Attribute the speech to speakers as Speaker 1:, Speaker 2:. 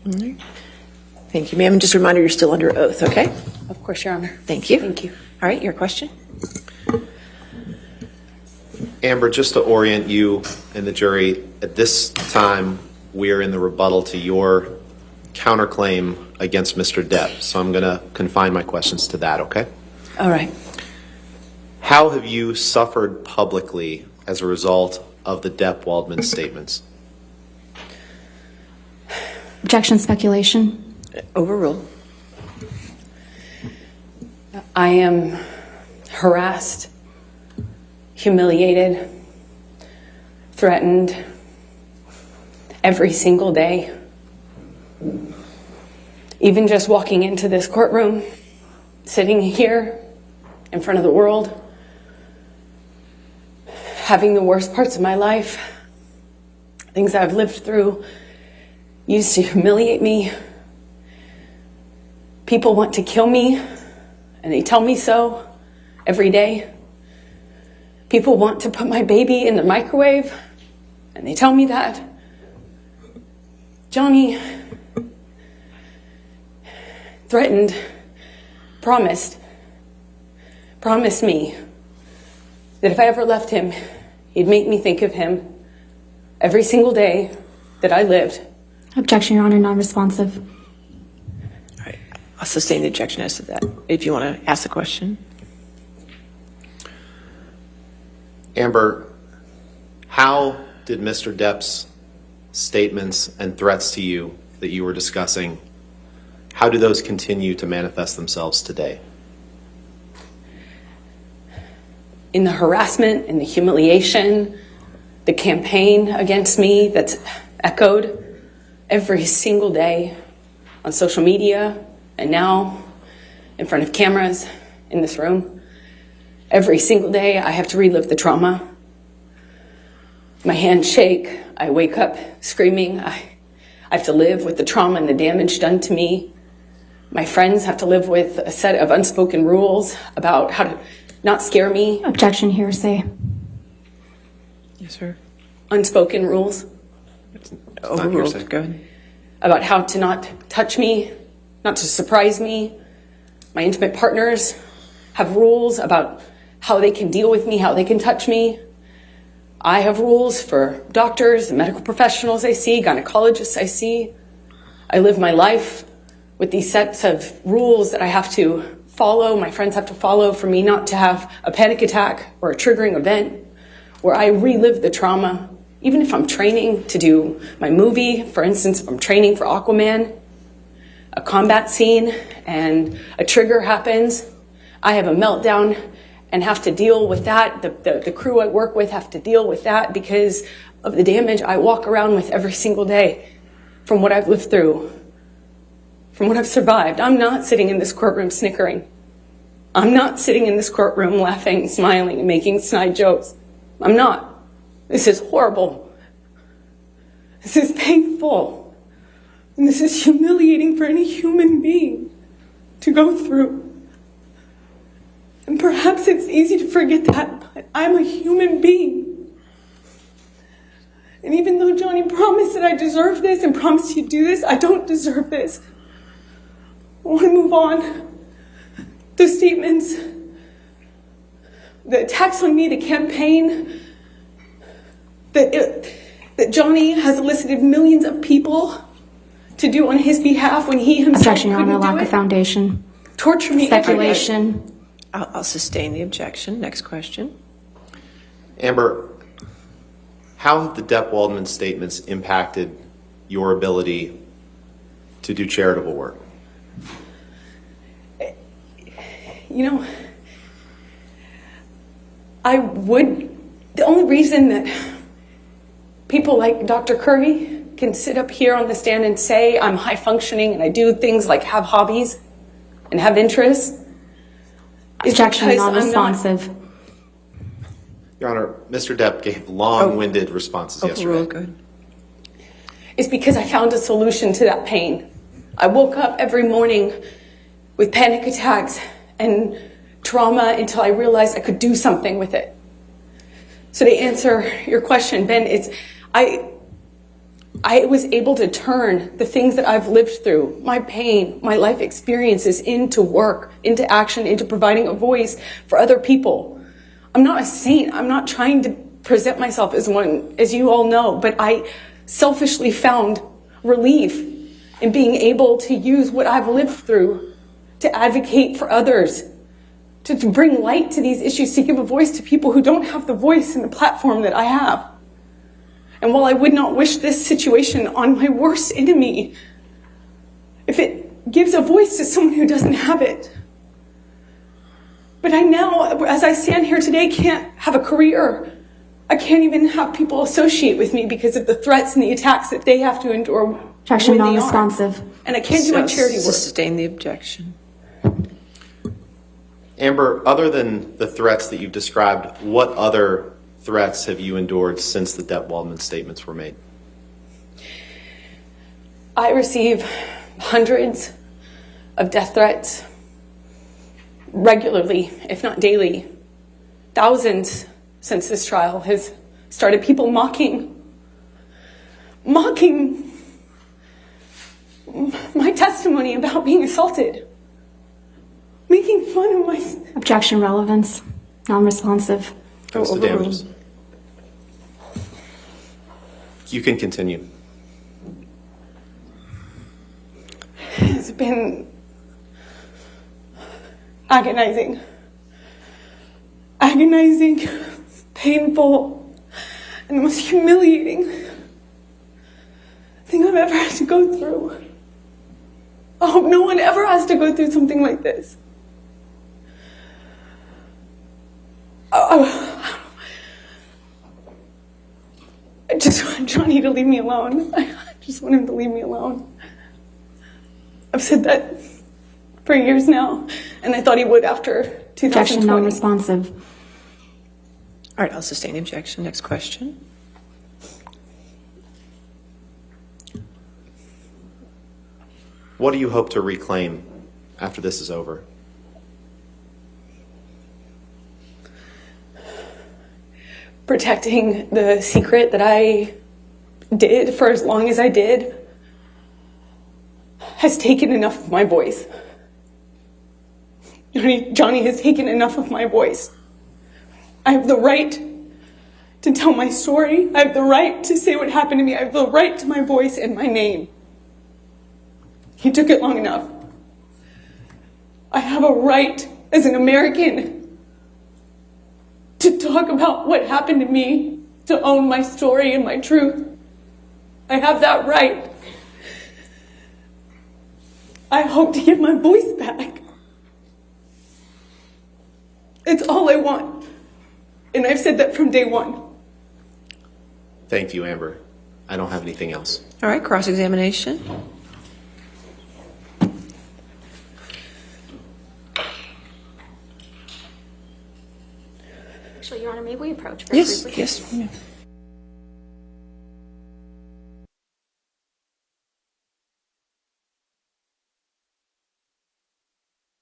Speaker 1: All right. Thank you, ma'am. Just a reminder, you're still under oath, okay?
Speaker 2: Of course, Your Honor.
Speaker 1: Thank you.
Speaker 2: Thank you.
Speaker 1: All right, your question?
Speaker 3: Amber, just to orient you and the jury, at this time, we are in the rebuttal to your counterclaim against Mr. Depp. So I'm going to confine my questions to that, okay?
Speaker 2: All right.
Speaker 3: How have you suffered publicly as a result of the Depp-Waldman statements?
Speaker 4: Objection, speculation.
Speaker 1: Overruled.
Speaker 2: I am harassed, humiliated, threatened every single day. Even just walking into this courtroom, sitting here in front of the world, having the worst parts of my life, things I've lived through, used to humiliate me. People want to kill me, and they tell me so every day. People want to put my baby in the microwave, and they tell me that. Johnny threatened, promised me that if I ever left him, he'd make me think of him every single day that I lived.
Speaker 4: Objection, Your Honor, non-responsive.
Speaker 1: All right. I'll sustain the objection as to that. If you want to ask the question.
Speaker 3: Amber, how did Mr. Depp's statements and threats to you that you were discussing, how do those continue to manifest themselves today?
Speaker 2: In the harassment and the humiliation, the campaign against me that's echoed every single day on social media and now in front of cameras in this room. Every single day I have to relive the trauma. My hands shake. I wake up screaming. I have to live with the trauma and the damage done to me. My friends have to live with a set of unspoken rules about how to not scare me.
Speaker 4: Objection, hearsay.
Speaker 1: Yes, sir.
Speaker 2: Unspoken rules
Speaker 1: Overruled.
Speaker 3: hearsay.
Speaker 1: Go ahead.
Speaker 2: about how to not touch me, not to surprise me. My intimate partners have rules about how they can deal with me, how they can touch me. I have rules for doctors and medical professionals I see, gynecologists I see. I live my life with these sets of rules that I have to follow, my friends have to follow for me not to have a panic attack or a triggering event where I relive the trauma. Even if I'm training to do my movie, for instance, if I'm training for Aquaman, a combat scene and a trigger happens, I have a meltdown and have to deal with that. The crew I work with have to deal with that because of the damage I walk around with every single day from what I've lived through, from what I've survived. I'm not sitting in this courtroom snickering. I'm not sitting in this courtroom laughing, smiling, and making snide jokes. I'm not. This is horrible. This is painful. And this is humiliating for any human being to go through. And perhaps it's easy to forget that, but I'm a human being. And even though Johnny promised that I deserve this and promised he'd do this, I don't deserve this. I want to move on. Those statements, the attacks on me, the campaign, that Johnny has elicited millions of people to do on his behalf when he himself
Speaker 4: Objection, Your Honor,
Speaker 2: couldn't do
Speaker 4: lack
Speaker 2: it.
Speaker 4: of foundation.
Speaker 2: Torture me every day.
Speaker 4: Speculation.
Speaker 1: I'll sustain the objection. Next question.
Speaker 3: Amber, how have the Depp-Waldman statements impacted your ability to do charitable work?
Speaker 2: You know, the only reason that people like Dr. Curry can sit up here on the stand and say I'm high functioning and I do things like have hobbies and have interests is
Speaker 4: Objection,
Speaker 2: because I'm not.
Speaker 4: non-responsive.
Speaker 3: Your Honor, Mr. Depp gave long-winded responses
Speaker 1: Overruled. Go
Speaker 3: yesterday.
Speaker 1: ahead.
Speaker 2: It's because I found a solution to that pain. I woke up every morning with panic attacks and trauma until I realized I could do something with it. So to answer your question, Ben, I was able to turn the things that I've lived through, my pain, my life experiences, into work, into action, into providing a voice for other people. I'm not a saint. I'm not trying to present myself as one, as you all know, but I selfishly found relief in being able to use what I've lived through to advocate for others, to bring light to these issues, to give a voice to people who don't have the voice and the platform that I have. And while I would not wish this situation on my worst enemy, if it gives a voice to someone who doesn't have it, but I now, as I stand here today, can't have a career. I can't even have people associate with me because of the threats and the attacks that they have to endure.
Speaker 4: Objection,
Speaker 2: when they are.
Speaker 4: non-responsive.
Speaker 2: And I can't do my charity work.
Speaker 1: Sustain the objection.
Speaker 3: Amber, other than the threats that you've described, what other threats have you endured since the Depp Waldman statements were made?
Speaker 2: I receive hundreds of death threats regularly, if not daily. Thousands since this trial has started. People mocking my testimony about being assaulted, making fun of my...
Speaker 4: Objection, relevance. Non-responsive.
Speaker 3: Goes to damages. You can continue.
Speaker 2: It's been agonizing, painful, and the most humiliating thing I've ever had to go through. I hope no one ever has to go through something like this. I just want Johnny to leave me alone. I just want him to leave me alone. I've said that for years now, and I thought he would after 2020.
Speaker 4: Objection, non-responsive.
Speaker 1: All right, I'll sustain the objection. Next question.
Speaker 3: What do you hope to reclaim after this is over?
Speaker 2: Protecting the secret that I did for as long as I did has taken enough of my voice. Johnny has taken enough of my voice. I have the right to tell my story. I have the right to say what happened to me. I have the right to my voice and my name. He took it long enough. I have a right as an American to talk about what happened to me, to own my story and my truth. I have that right. I hope to get my voice back. It's all I want. And I've said that from day one.
Speaker 3: Thank you, Amber. I don't have anything else.
Speaker 1: All right, cross-examination.
Speaker 4: Actually, Your Honor, may we approach?
Speaker 1: Yes, yes. Yeah.